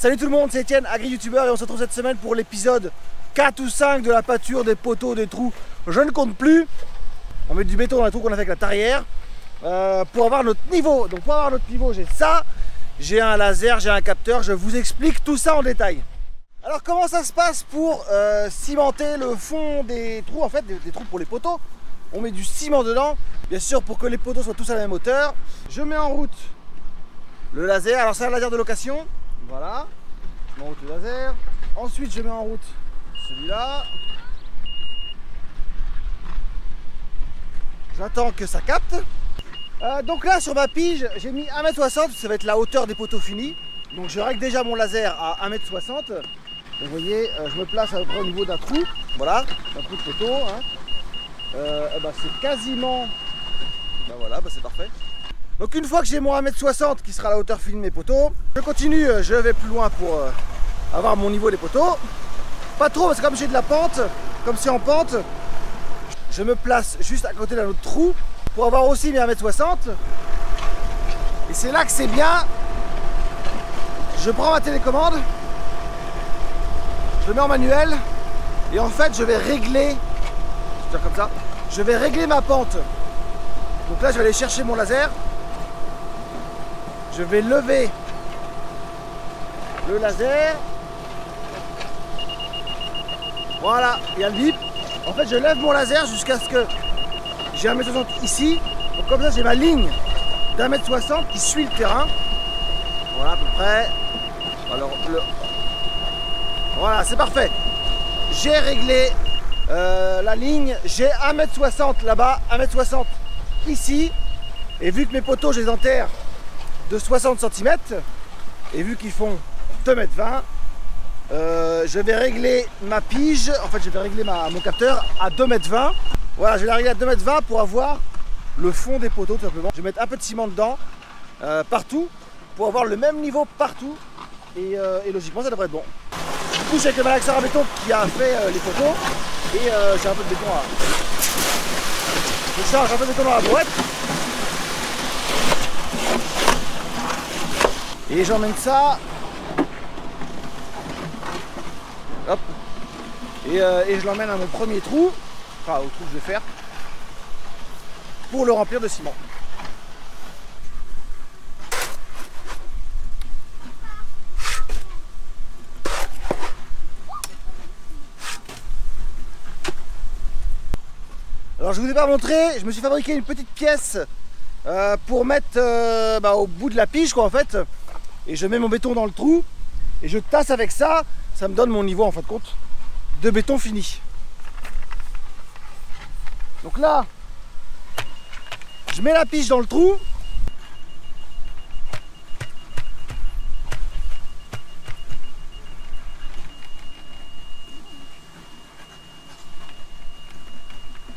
Salut tout le monde, c'est Etienne, agri-youtubeur, et on se retrouve cette semaine pour l'épisode 4 ou 5 de la pâture, des poteaux, des trous. Je ne compte plus. On met du béton dans les trous qu'on a fait avec la tarière pour avoir notre niveau. Donc pour avoir notre niveau, j'ai ça, j'ai un laser, j'ai un capteur. Je vous explique tout ça en détail. Alors comment ça se passe pour cimenter le fond des trous, en fait, des trous pour les poteaux? On met du ciment dedans, bien sûr, pour que les poteaux soient tous à la même hauteur. Je mets en route le laser. Alors c'est un laser de location. Voilà, je mets en route le laser. Ensuite, je mets en route celui-là. J'attends que ça capte. Donc là, sur ma pige, j'ai mis 1,60 m. Ça va être la hauteur des poteaux finis. Donc je règle déjà mon laser à 1,60 m. Vous voyez, je me place à peu près au niveau d'un trou. Voilà, un trou de poteau. Hein. C'est quasiment... voilà, c'est parfait. Donc une fois que j'ai mon 1,60 m qui sera la hauteur finie de mes poteaux, je continue, je vais plus loin pour avoir mon niveau des poteaux. Pas trop, parce que comme j'ai de la pente, comme c'est en pente, je me place juste à côté d'un autre trou pour avoir aussi mes 1,60 m. Et c'est là que c'est bien. Je prends ma télécommande, je le mets en manuel, et en fait je vais régler, je vais faire comme ça, je vais régler ma pente. Donc là je vais aller chercher mon laser. Je vais lever le laser. Voilà, il y a le bip. En fait, je lève mon laser jusqu'à ce que j'ai 1,60 m ici. Donc comme ça, j'ai ma ligne d'1,60 m qui suit le terrain. Voilà, à peu près. Alors, voilà, c'est parfait. J'ai réglé la ligne. J'ai 1,60 m là-bas, 1,60 m ici. Et vu que mes poteaux, je les enterre de 60 cm, et vu qu'ils font 2,20 m, je vais régler ma pige, en fait je vais régler mon capteur à 2,20 m. Voilà, je vais la régler à 2,20 m pour avoir le fond des poteaux tout simplement. Je vais mettre un peu de ciment dedans, partout, pour avoir le même niveau partout, et logiquement ça devrait être bon. Je couche avec le malaxeur à béton qui a fait les poteaux, et j'ai un peu de béton à... Je charge un peu de béton dans la boîte. Et j'emmène ça, hop, et je l'emmène à mon premier trou, enfin au trou que je vais faire, pour le remplir de ciment. Alors je vous ai pas montré, je me suis fabriqué une petite pièce pour mettre au bout de la pige, quoi, en fait. Et je mets mon béton dans le trou et je tasse avec ça, ça me donne mon niveau en fin de compte de béton fini. Donc là, je mets la pige dans le trou.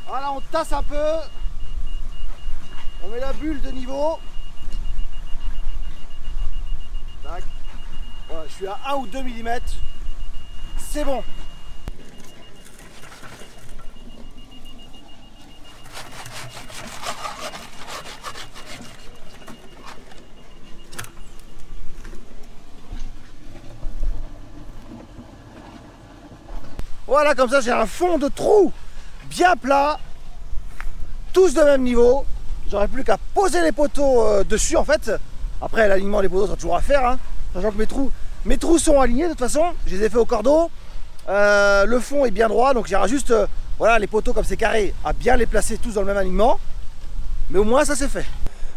Voilà, on tasse un peu, on met la bulle de niveau. Voilà, je suis à 1 ou 2 mm, c'est bon. Voilà, comme ça j'ai un fond de trou bien plat, tous de même niveau. J'aurais plus qu'à poser les poteaux dessus en fait. Après l'alignement des poteaux sera toujours à faire, hein. Sachant que mes trous sont alignés de toute façon, je les ai fait au cordeau. Le fond est bien droit, donc il y aura juste voilà, les poteaux comme c'est carré, à bien les placer tous dans le même alignement. Mais au moins ça c'est fait.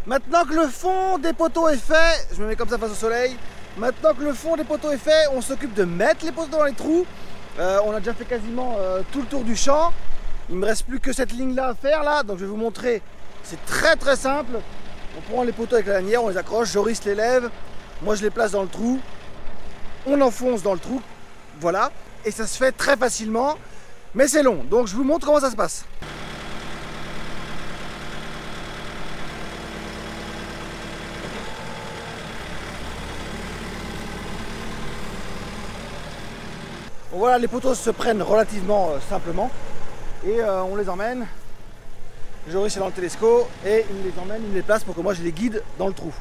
Maintenant que le fond des poteaux est fait, je me mets comme ça face au soleil. Maintenant que le fond des poteaux est fait, on s'occupe de mettre les poteaux dans les trous. On a déjà fait quasiment tout le tour du champ. Il ne me reste plus que cette ligne là à faire là, donc je vais vous montrer. C'est très simple. On prend les poteaux avec la lanière, on les accroche, Joris les lève. Moi je les place dans le trou, on enfonce dans le trou, voilà, et ça se fait très facilement, mais c'est long, donc je vous montre comment ça se passe. Bon, voilà, les poteaux se prennent relativement simplement, et on les emmène. Joris est dans le télescope, et il les emmène, il les place pour que moi je les guide dans le trou.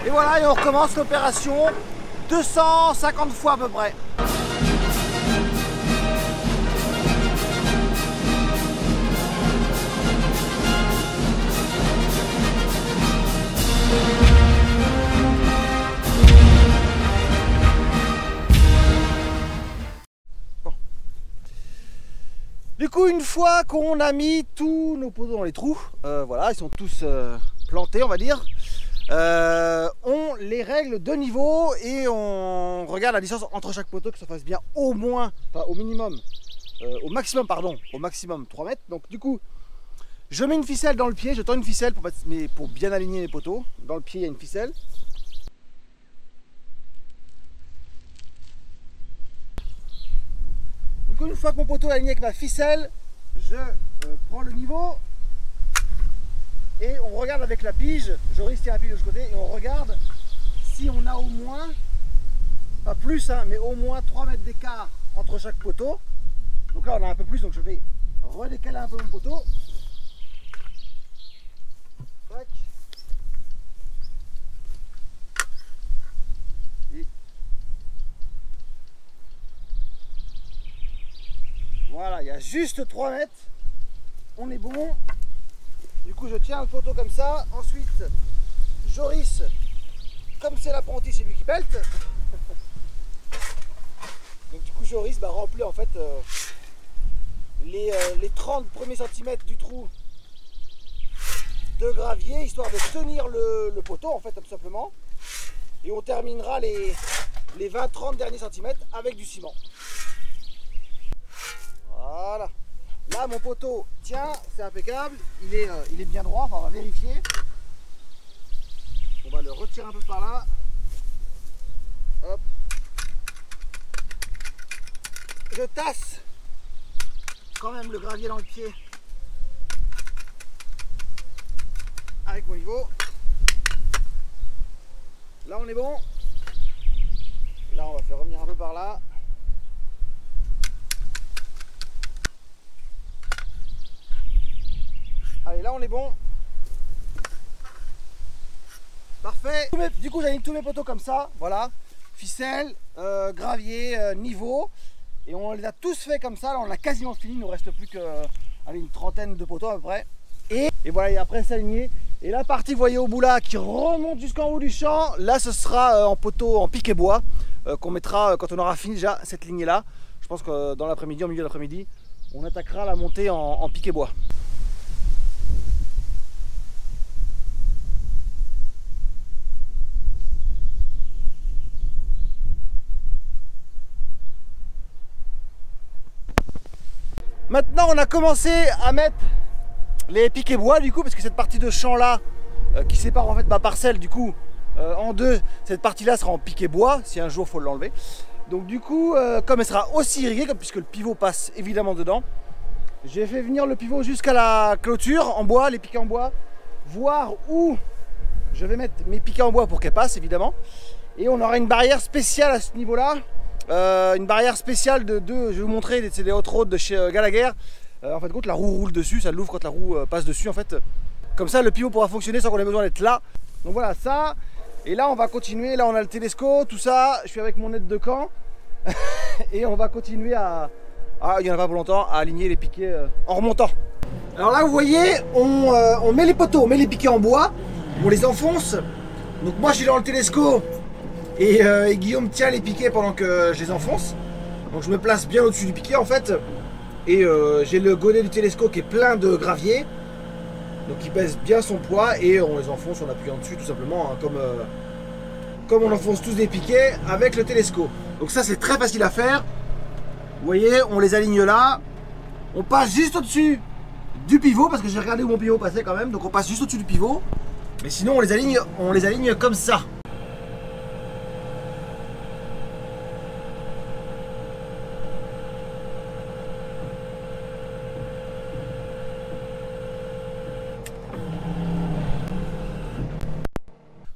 Et voilà, et on recommence l'opération 250 fois à peu près. Du coup, une fois qu'on a mis tous nos poteaux dans les trous, voilà, ils sont tous plantés, on va dire, on les règle de niveau et on regarde la distance entre chaque poteau, que ça fasse bien au moins, enfin au minimum, au maximum 3 mètres. Donc du coup, je mets une ficelle dans le pied, je tends une ficelle pour bien aligner les poteaux. Dans le pied, il y a une ficelle. Une fois que mon poteau est aligné avec ma ficelle, je prends le niveau et on regarde avec la pige, je risque la pige de ce côté et on regarde si on a au moins, pas plus, hein, mais au moins 3 mètres d'écart entre chaque poteau. Donc là on a un peu plus, donc je vais redécaler un peu mon poteau. Tac. Et voilà, il y a juste 3 mètres, on est bon. Du coup je tiens le poteau comme ça, ensuite Joris, comme c'est l'apprenti, c'est lui qui pelte. Donc du coup Joris remplit en fait les 30 premiers centimètres du trou de gravier, histoire de tenir le poteau en fait, tout simplement. Et on terminera les 20-30 derniers centimètres avec du ciment. Voilà. Là mon poteau tient, c'est impeccable, il est bien droit, enfin, on va vérifier. On va le retirer un peu par là. Hop. Je tasse quand même le gravier dans le pied avec mon niveau. Là on est bon. Là on va faire revenir un peu par là. Allez, là on est bon. Parfait. Du coup j'aligne tous mes poteaux comme ça, voilà. Ficelle, gravier, niveau. Et on les a tous fait comme ça, là on a quasiment fini, il nous reste plus que une trentaine de poteaux à peu près. Et voilà, et après c'est aligné. Et la partie, vous voyez au bout là, qui remonte jusqu'en haut du champ, là ce sera en poteau en piquet bois, qu'on mettra quand on aura fini déjà cette lignée là. Je pense que dans l'après-midi, au milieu de l'après-midi, on attaquera la montée en piquet bois. Maintenant on a commencé à mettre les piquets bois du coup, parce que cette partie de champ là qui sépare en fait ma parcelle du coup en deux, cette partie là sera en piquet bois si un jour il faut l'enlever. Donc du coup comme elle sera aussi irriguée, puisque le pivot passe évidemment dedans, j'ai fait venir le pivot jusqu'à la clôture en bois, les piquets en bois, voir où je vais mettre mes piquets en bois pour qu'elles passent évidemment. Et on aura une barrière spéciale à ce niveau là. Une barrière spéciale je vais vous montrer, c'est des hot rods de chez Gallagher. En fait, la roue roule dessus, ça l'ouvre quand la roue passe dessus en fait. Comme ça, le pivot pourra fonctionner sans qu'on ait besoin d'être là. Donc voilà, ça. Et là, on va continuer. Là, on a le télescope, tout ça. Je suis avec mon aide de camp. Et on va continuer il n'y en a pas pour longtemps, à aligner les piquets en remontant. Alors là, vous voyez, on met les poteaux, on met les piquets en bois. On les enfonce. Donc moi, je suis dans le télescope. Et Guillaume tient les piquets pendant que je les enfonce. Donc je me place bien au-dessus du piquet en fait. Et j'ai le godet du télescope qui est plein de gravier. Donc il pèse bien son poids et on les enfonce en appuyant dessus tout simplement, hein, comme on enfonce tous des piquets avec le télescope. Donc ça c'est très facile à faire. Vous voyez, on les aligne là. On passe juste au-dessus du pivot parce que j'ai regardé où mon pivot passait quand même. Donc on passe juste au-dessus du pivot. Mais sinon on les aligne comme ça.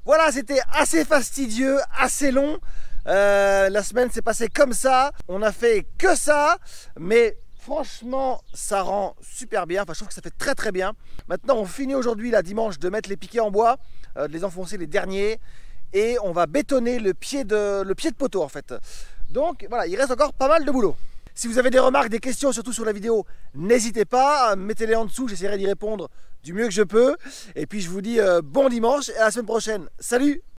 Voilà, c'était assez fastidieux, assez long. La semaine s'est passée comme ça. On a fait que ça, mais franchement, ça rend super bien. Enfin, je trouve que ça fait très très bien. Maintenant, on finit aujourd'hui, là, dimanche, de mettre les piquets en bois, de les enfoncer les derniers. et on va bétonner le pied de poteau en fait. Donc voilà, il reste encore pas mal de boulot. Si vous avez des remarques, des questions surtout sur la vidéo, n'hésitez pas, mettez-les en dessous, j'essaierai d'y répondre du mieux que je peux. Et puis je vous dis bon dimanche et à la semaine prochaine. Salut!